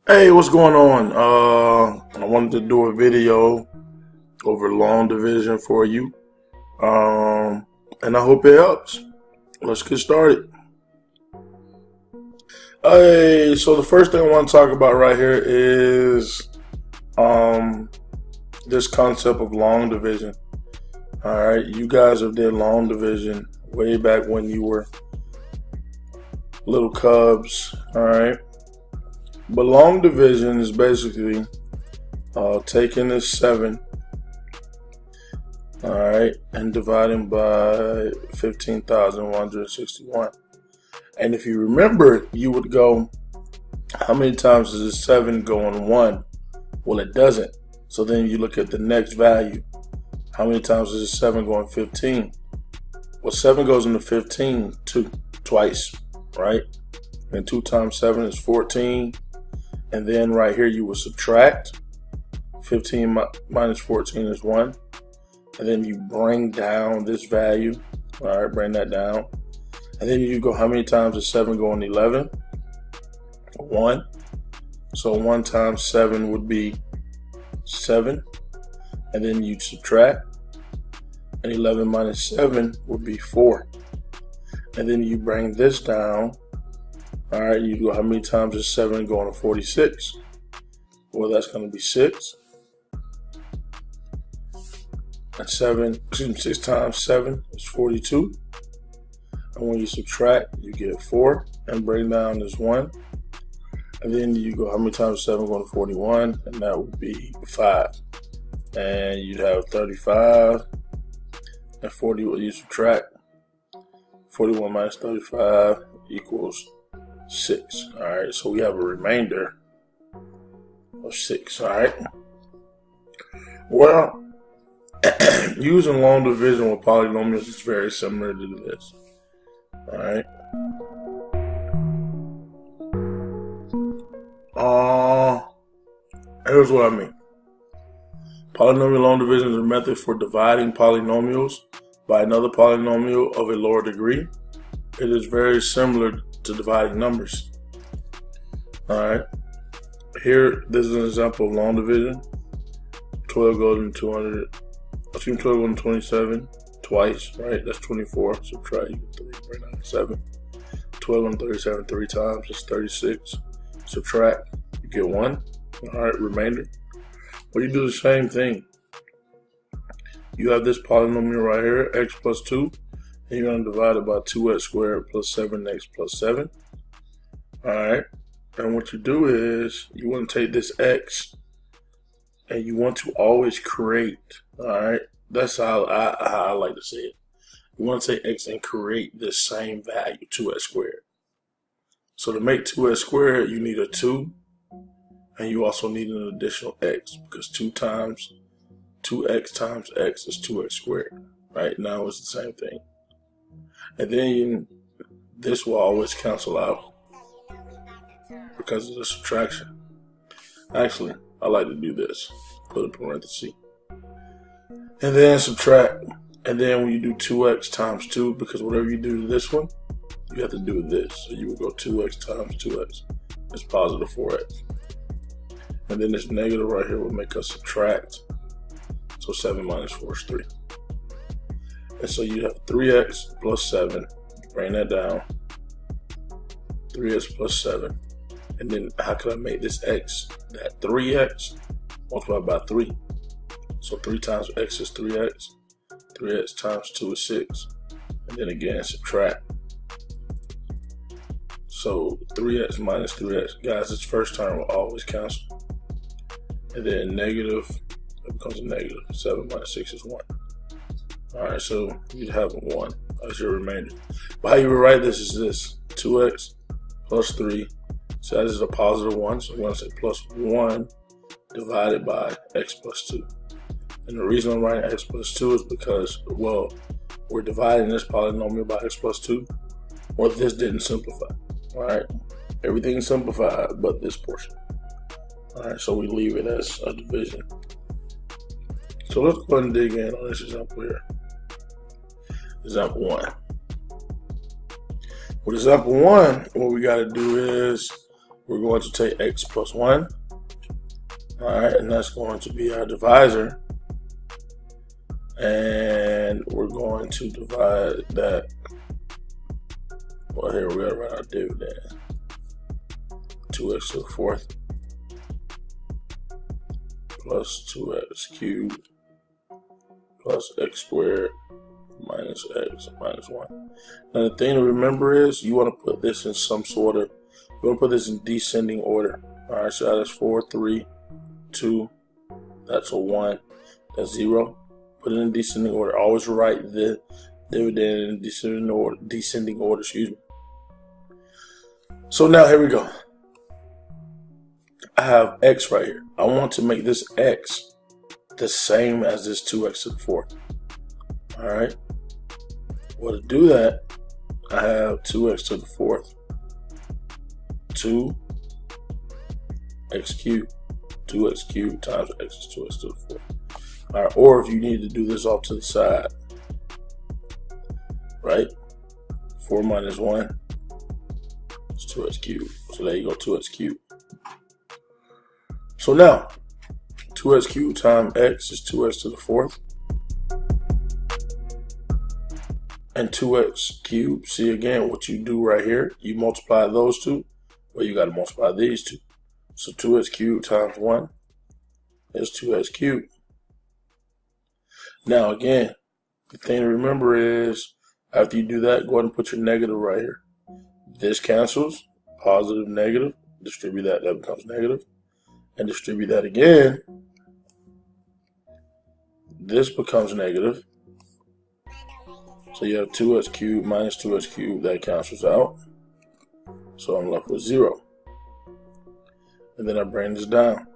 Hey, what's going on? I wanted to do a video over long division for you, and I hope it helps. Let's get started. Hey, so the first thing I want to talk about right here is this concept of long division. All right, you guys have did long division way back when you were little cubs. All right. But long division is basically taking this 7, all right, and dividing by 15,161. And if you remember, you would go, how many times does this 7 go on 1? Well, it doesn't. So then you look at the next value. How many times does this 7 go on 15? Well, 7 goes into 15 twice, right? And 2 times 7 is 14. And then right here you will subtract. 15 minus 14 is 1. And then you bring down this value. All right, bring that down. And then you go, how many times does 7 go on 11? 1. So 1 times 7 would be 7. And then you subtract. And 11 minus 7 would be 4. And then you bring this down. All right, you go, how many times is 7 going to 46? Well, that's going to be 6. And 6 times 7 is 42. And when you subtract, you get 4. And bring down is 1. And then you go, how many times is 7 going to 41? And that would be 5. And you'd have 35. And 40, what you subtract, 41 minus 35 equals 6. All right, so we have a remainder of 6. All right. Well, using long division with polynomials is very similar to this. All right. Here's what I mean. Polynomial long division is a method for dividing polynomials by another polynomial of a lower degree. It is very similar to dividing numbers. Alright. Here, this is an example of long division. 12 goes into 200. 12 goes into 27 twice, right? That's 24. Subtract, you get 3, bring down 7. 12 goes into 37 3 times, that's 36. Subtract, you get 1. Alright, remainder. Well, you do the same thing. You have this polynomial right here, x plus 2. And you're going to divide it by 2x squared plus 7x plus 7. Alright. And what you do is you want to take this x and you want to always create. Alright. That's how I like to say it. You want to take x and create this same value, 2x squared. So to make 2x squared, you need a 2. And you also need an additional x because 2x times x is 2x squared. Right? Now it's the same thing. And then this will always cancel out because of the subtraction. Actually, I like to do this. Put a parenthesis. And then subtract. And then when you do 2x times 2, because whatever you do to this one, you have to do this. So you will go 2x times 2x. It's positive 4x. And then this negative right here will make us subtract. So 7 minus 4 is 3. And so you have 3x plus 7. Bring that down. 3x plus 7. And then how can I make this x? That 3x multiplied by 3. So 3 times x is 3x. 3x times 2 is 6. And then again, subtract. So 3x minus 3x. Guys, this first term will always cancel. And then negative, it becomes a negative. 7 minus 6 is 1. Alright, so you'd have a 1 as your remainder. But how you would write this is this. 2x plus 3. So that is a positive 1. So we're going to say plus 1 divided by x plus 2. And the reason I'm writing x plus 2 is because, well, we're dividing this polynomial by x plus 2. Or this didn't simplify. Alright. Everything is simplified but this portion. Alright, so we leave it as a division. So let's go ahead and dig in on this example here. Example 1. With example 1, what we got to do is we're going to take x plus 1. Alright, and that's going to be our divisor. And we're going to divide that. Well, here we got to write our dividend. 2x to the 4th plus 2x cubed plus x squared minus x minus 1. Now the thing to remember is you want to put this in some sort of, you want to put this in descending order. Alright, so that's 4, 3, 2, that's a 1, that's 0. Put it in descending order. Always write the dividend in descending order, excuse me. So now here we go. I have x right here. I want to make this x the same as this 2x to the 4th. Alright. Well, to do that, I have 2x to the 4th. 2x cubed. 2x cubed times x is 2x to the 4th. Alright, or if you need to do this off to the side, right? 4 minus 1 is 2x cubed. So there you go, 2x cubed. So now, 2x cubed times x is 2x to the 4th. And 2x cubed, see again, what you do right here, you multiply those two, well, you got to multiply these two. So 2x cubed times 1 is 2x cubed. Now again, the thing to remember is, after you do that, go ahead and put your negative right here. This cancels, positive, negative, distribute that, that becomes negative, and distribute that again. This becomes negative. So you have 2x cubed minus 2x cubed, that cancels out. So I'm left with 0. And then I bring this down.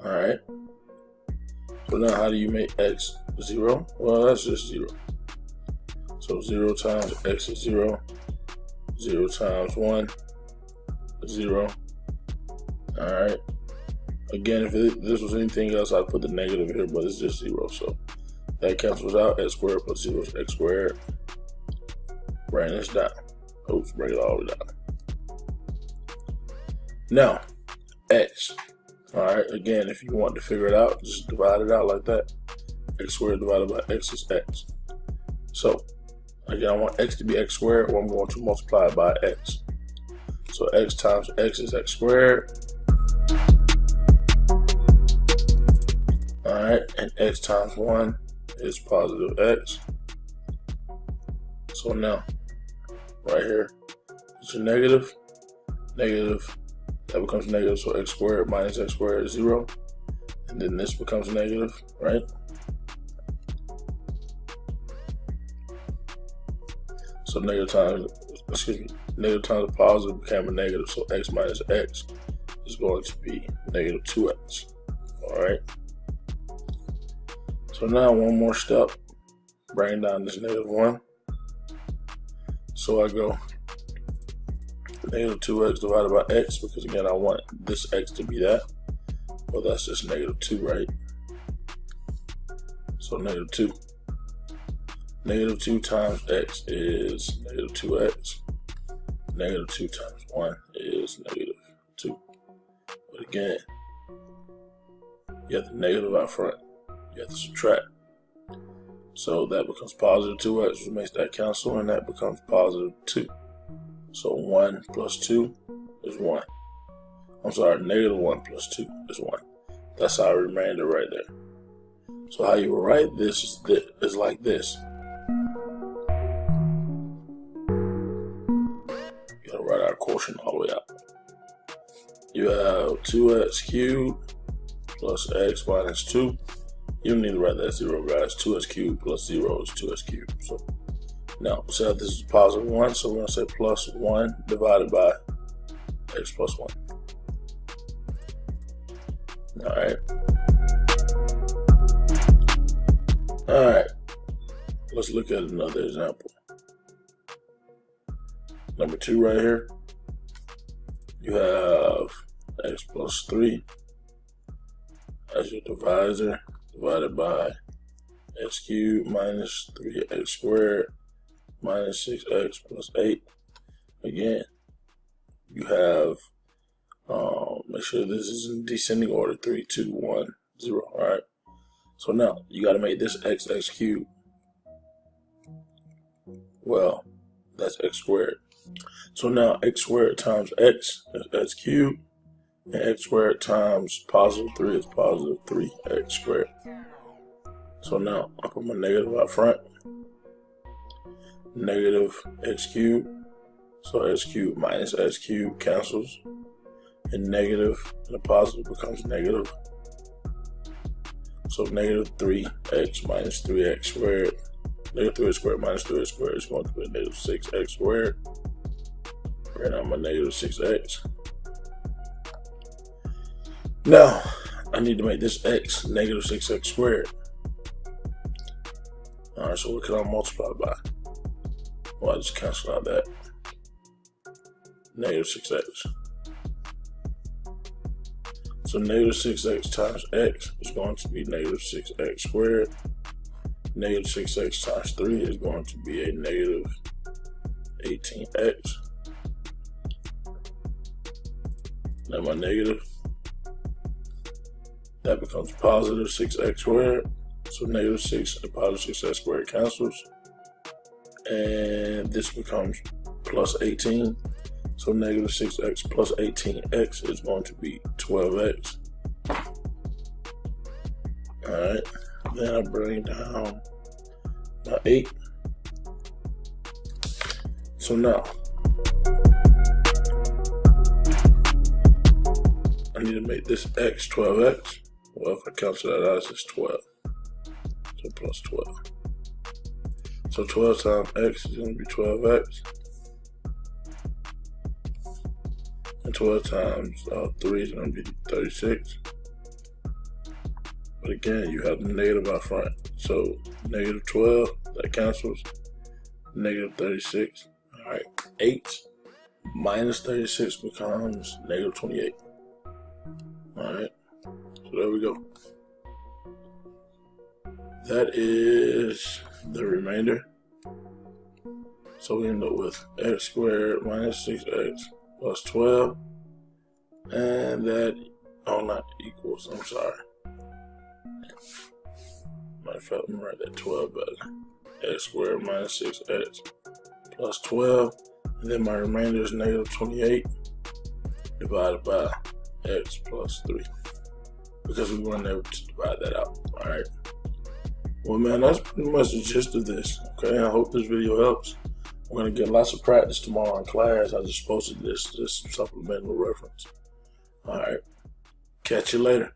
Alright. So now how do you make x 0? Well, that's just 0. So 0 times x is 0. 0 times 1 is 0. Alright. Again, if this was anything else, I'd put the negative here, but it's just 0. So that cancels out. X squared plus 0 is x squared. Bring this down. Oops, bring it all the way down. Now, x. Alright, again, if you want to figure it out, just divide it out like that. X squared divided by x is x. So, again, I want x to be x squared, or I'm going to multiply it by x. So x times x is x squared. Alright, and x times 1 is positive x. So now, right here, it's a negative, negative. That becomes negative, so x squared minus x squared is 0. And then this becomes negative, right? So negative times a positive became a negative, so x minus x is going to be negative 2x. Alright? So now one more step, bring down this negative 1. So I go negative 2x divided by x, because again I want this x to be that. Well, that's just negative 2, right? So negative 2. Negative 2 times x is negative 2x. Negative 2 times 1 is negative 2. But again, you have the negative out front. You have to subtract. So that becomes positive 2x, which makes that cancel, and that becomes positive 2. So 1 plus 2 is 1. I'm sorry, negative 1 plus 2 is 1. That's our remainder right there. So how you will write this is like this. You gotta write our quotient all the way out. You have 2x cubed plus x minus 2. You don't need to write that 0, guys. 2x cubed plus 0 is 2x cubed. So now, we said this is positive 1, so we're going to say plus 1 divided by x plus 1. Alright. Alright. Let's look at another example. Number 2 right here. You have x plus 3. as your divisor, divided by x cubed minus 3x squared minus 6x plus 8. Again, you have, make sure this is in descending order, 3, 2, 1, 0, all right? So now, you got to make this x cubed. Well, that's x squared. So now, x squared times x is x cubed, and x squared times positive 3 is positive 3x squared. So now, I put my negative out front. Negative x cubed. So x cubed minus x cubed cancels. And negative and a positive becomes negative. So negative 3x minus 3x squared. Negative 3x squared minus 3x squared is going to be negative 6x squared. Right now, my negative 6x. Now, I need to make this x negative 6x squared. Alright, so what can I multiply by? Well, I just cancel out that. Negative 6x. So negative 6x times x is going to be negative 6x squared. Negative 6x times 3 is going to be a negative 18x. Now my negative, that becomes positive 6x squared. So negative 6 and positive 6x squared cancels. And this becomes plus 18. So negative 6x plus 18x is going to be 12x. Alright, then I bring down my 8. So now, I need to make this x 12x. Well, if I cancel that out, it's just 12. So plus 12. So 12 times x is going to be 12x. And 12 times 3 is going to be 36. But again, you have the negative out front. So negative 12, that cancels. Negative 36. All right, 8 minus 36 becomes negative 28. All right, so there we go. That is the remainder. So we end up with x squared minus 6x plus 12. And that, not equals, I'm sorry. Matter of fact, let me write that 12 better. X squared minus 6x plus 12. And then my remainder is negative 28 divided by x plus 3. Because we weren't able to divide that out. Alright. Well, man, that's pretty much the gist of this. Okay, I hope this video helps. We're going to get lots of practice tomorrow in class. I just posted this supplemental reference. Alright. Catch you later.